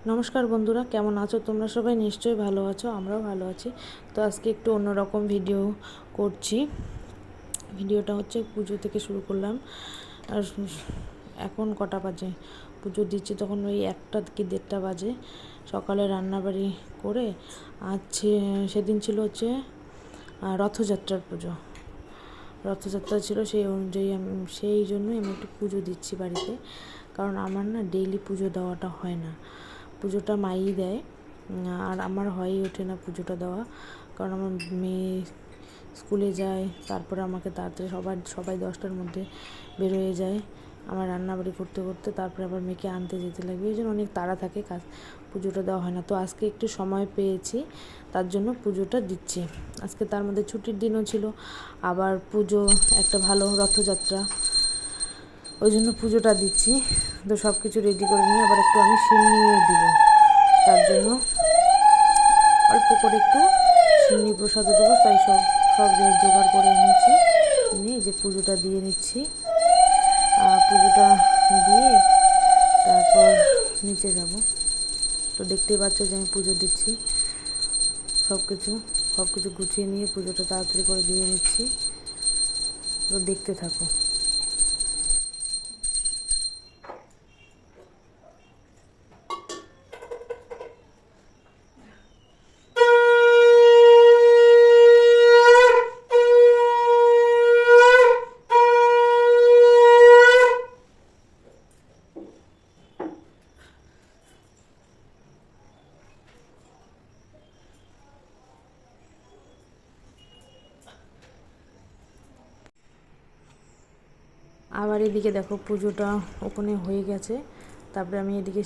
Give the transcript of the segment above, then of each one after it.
নমস্কার বন্ধুরা, কেমন আছো তোমরা? সবাই নিশ্চয়ই ভালো আছো, আমরাও ভালো আছি। তো আজকে একটু অন্যরকম ভিডিও করছি। ভিডিওটা হচ্ছে পুজো থেকে শুরু করলাম। আর এখন কটা বাজে, পুজো দিচ্ছি তখন ওই 1টা কি 1:30 বাজে। সকালে রান্নাবাড়ি করে সেদিন ছিল হচ্ছে রথযাত্রার পুজো। রথযাত্রা ছিল, সেই অনুযায়ী সেই জন্যই আমি একটু পুজো দিচ্ছি বাড়িতে। কারণ আমার না ডেইলি পুজো দেওয়াটা হয় না, পুজোটা মাই দেয়। আর আমার হয়েই ওঠে না পুজোটা দেওয়া, কারণ আমার মেয়ে স্কুলে যায়, তারপরে আমাকে তাড়াতাড়ি সবাই 10টার মধ্যে বেরোয়ে যায়। আমার রান্নাবাড়ি করতে করতে তারপরে আবার মেয়েকে আনতে যেতে লাগবে, এই জন্য অনেক তাড়া থাকে, পুজোটা দেওয়া হয় না। তো আজকে একটু সময় পেয়েছি, তার জন্য পুজোটা দিচ্ছি আজকে। তার মধ্যে ছুটির দিনও ছিল, আবার পুজো একটা ভালো রথযাত্রা, ওই জন্য পুজোটা দিচ্ছি। তো সব কিছু রেডি করে নিয়ে আবার একটু আমি সিন্নিও দিব, তার জন্য অল্প করে একটু সিন্নি প্রসাদও দেবো, তাই সব জোগাড় করে নিয়েছি। নিয়ে যে পুজোটা দিয়ে নিচ্ছি, পুজোটা দিয়ে তারপর নিচে যাব। তো দেখতেই পাচ্ছ যে আমি পুজো দিচ্ছি, সব কিছু গুছিয়ে নিয়ে পুজোটা তাড়াতাড়ি করে দিয়ে নিচ্ছি। তো দেখতে থাকো। আবার এদিকে দেখো পুজোটা ওখানে হয়ে গেছে। তারপরে আমি এদিকে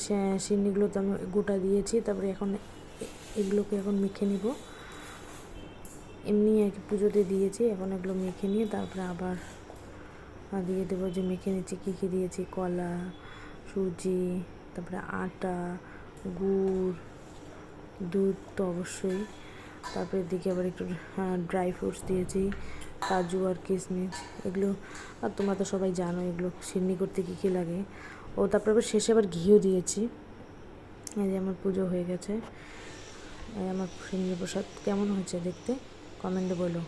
সিন্নিগুলো তো আমি গোটা দিয়েছি, তারপরে এখন এগুলোকে এখন মেখে নিব। এমনি আর কি পুজোতে দিয়েছি, এখন এগুলো মেখে নিয়ে তারপরে আবার দিয়ে দেবো। যে মেখে নিচ্ছি কী কী দিয়েছি, কলা, সুজি, তারপরে আটা, গুড়, দুধ তো অবশ্যই। তারপরে এদিকে আবার একটু ড্রাই ফ্রুটস দিয়েছি, কাজু আর কিশমিশ, এগুলো। আর তোমরা তো সবাই জানো এগুলো সিন্নি করতে কী কী লাগে। তারপরে আবার শেষে আবার ঘিও দিয়েছি। এই যে আমার পুজো হয়ে গেছে। আমার সিন্নি প্রসাদ কেমন হয়েছে দেখতে কমেন্টে বলো।